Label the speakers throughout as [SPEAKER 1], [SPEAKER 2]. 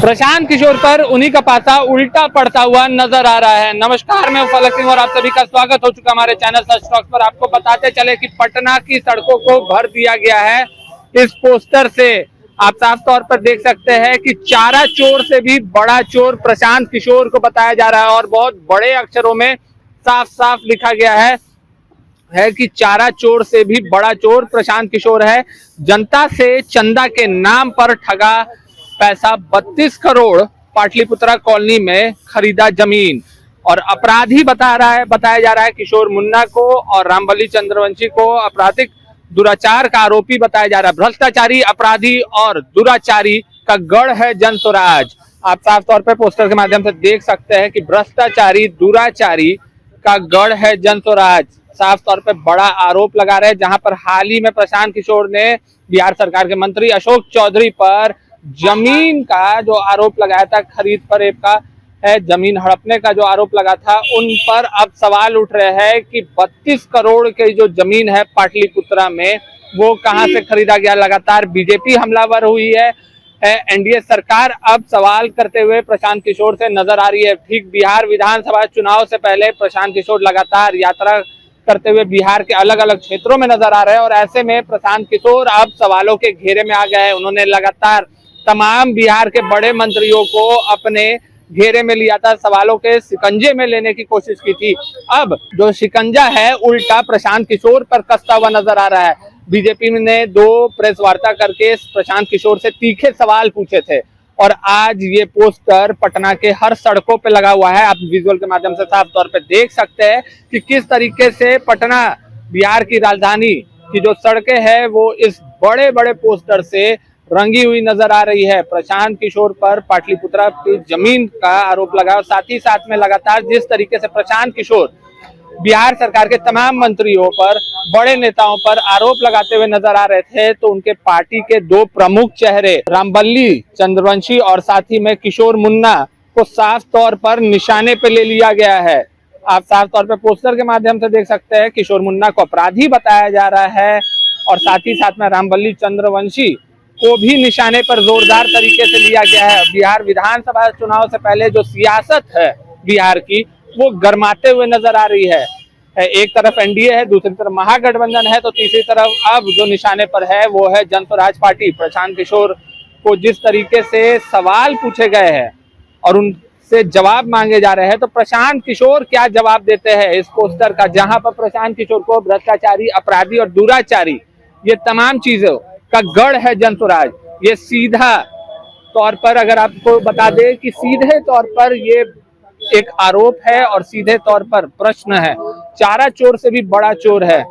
[SPEAKER 1] प्रशांत किशोर पर उन्हीं का पासा उल्टा पड़ता हुआ नजर आ रहा है। नमस्कार, मैं फलक सिंह और आप सभी का स्वागत हो चुका हमारे चैनल सच टॉक्स पर। आपको बताते चले कि पटना की सड़कों को भर दिया गया है इस पोस्टर से। आप साफ तौर पर देख सकते हैं कि चारा चोर से भी बड़ा चोर प्रशांत किशोर को बताया जा रहा है और बहुत बड़े अक्षरों में साफ साफ लिखा गया है कि चारा चोर से भी बड़ा चोर प्रशांत किशोर है। जनता से चंदा के नाम पर ठगा पैसा 32 करोड़, पाटलिपुत्रा कॉलोनी में खरीदा जमीन। और अपराधी बताया जा रहा है किशोर मुन्ना को और रामबली चंद्रवंशी को आपराधिक दुराचार का आरोपी बताया जा रहा है। भ्रष्टाचारी, अपराधी और दुराचारी का गढ़ है जन स्वराज। आप साफ तौर पर पोस्टर के माध्यम से देख सकते हैं कि भ्रष्टाचारी, दुराचारी का गढ़ है जन स्वराज। साफ तौर पर बड़ा आरोप लगा रहे हैं, जहां पर हाल ही में प्रशांत किशोर ने बिहार सरकार के मंत्री अशोक चौधरी पर जमीन का जो आरोप लगाया था, खरीद फरेब का है, जमीन हड़पने का जो आरोप लगा था, उन पर अब सवाल उठ रहे हैं कि 32 करोड़ की जो जमीन है पाटलिपुत्रा में, वो कहां से खरीदा गया। लगातार बीजेपी हमलावर हुई है। एनडीए सरकार अब सवाल करते हुए प्रशांत किशोर से नजर आ रही है। ठीक बिहार विधानसभा चुनाव से पहले प्रशांत किशोर लगातार यात्रा करते हुए बिहार के अलग अलग क्षेत्रों में नजर आ रहे हैं और ऐसे में प्रशांत किशोर अब सवालों के घेरे में आ गए हैं। उन्होंने लगातार तमाम बिहार के बड़े मंत्रियों को अपने घेरे में लिया था, सवालों के शिकंजे में लेने की कोशिश की थी। अब जो शिकंजा है उल्टा प्रशांत किशोर पर कसता हुआ नजर आ रहा है। बीजेपी ने 2 प्रेस वार्ता करके प्रशांत किशोर से तीखे सवाल पूछे थे और आज ये पोस्टर पटना के हर सड़कों पे लगा हुआ है। आप विजुअल के माध्यम से साफ तौर पे देख सकते हैं कि किस तरीके से पटना, बिहार की राजधानी की जो सड़कें हैं वो इस बड़े बड़े पोस्टर से रंगी हुई नजर आ रही है। प्रशांत किशोर पर पाटलिपुत्रा की जमीन का आरोप लगा और साथ ही साथ में लगातार जिस तरीके से प्रशांत किशोर बिहार सरकार के तमाम मंत्रियों पर, बड़े नेताओं पर आरोप लगाते हुए नजर आ रहे थे, तो उनके पार्टी के 2 प्रमुख चेहरे रामबली चंद्रवंशी और साथ ही में किशोर मुन्ना को साफ तौर पर निशाने पे ले लिया गया है। आप साफ तौर पर पोस्टर के माध्यम से देख सकते हैं किशोर मुन्ना को अपराधी बताया जा रहा है और साथ ही साथ में रामबली चंद्रवंशी को भी निशाने पर जोरदार तरीके से लिया गया है। बिहार विधानसभा चुनाव से पहले जो सियासत है बिहार की, वो गरमाते हुए नजर आ रही है। एक तरफ एनडीए है, दूसरी तरफ महागठबंधन है, तो तीसरी तरफ अब जो निशाने पर है वो है जन स्वराज पार्टी। प्रशांत किशोर को जिस तरीके से सवाल पूछे गए हैं और उनसे जवाब मांगे जा रहे हैं, तो प्रशांत किशोर क्या जवाब देते हैं इस पोस्टर का, जहां पर प्रशांत किशोर को भ्रष्टाचारी, अपराधी और दुराचारी, ये तमाम चीजों का गढ़ है जन स्वराज। ये सीधा तौर पर अगर आपको बता दें कि सीधे तौर पर ये एक आरोप है और सीधे तौर पर प्रश्न है। चारा चोर से भी बड़ा चोर है।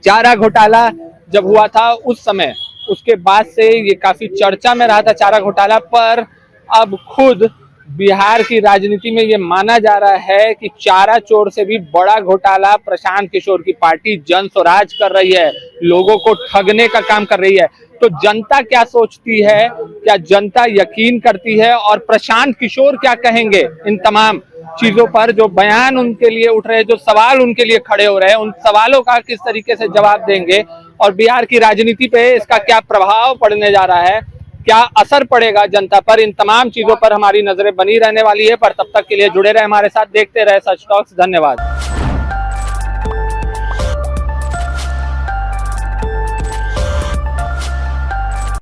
[SPEAKER 1] चारा घोटाला जब हुआ था उस समय, उसके बाद से ये काफी चर्चा में रहा था चारा घोटाला, पर अब खुद बिहार की राजनीति में ये माना जा रहा है कि चारा चोर से भी बड़ा घोटाला प्रशांत किशोर की पार्टी जन स्वराज कर रही है, लोगों को ठगने का काम कर रही है। तो जनता क्या सोचती है, क्या जनता यकीन करती है और प्रशांत किशोर क्या कहेंगे इन तमाम चीजों पर, जो बयान उनके लिए उठ रहे हैं, जो सवाल उनके लिए खड़े हो रहे हैं, उन सवालों का किस तरीके से जवाब देंगे और बिहार की राजनीति पे इसका क्या प्रभाव पड़ने जा रहा है, क्या असर पड़ेगा जनता पर, इन तमाम चीजों पर हमारी नजरें बनी रहने वाली है। पर तब तक के लिए जुड़े रहे हमारे साथ, देखते रहे सच टॉक्स। धन्यवाद।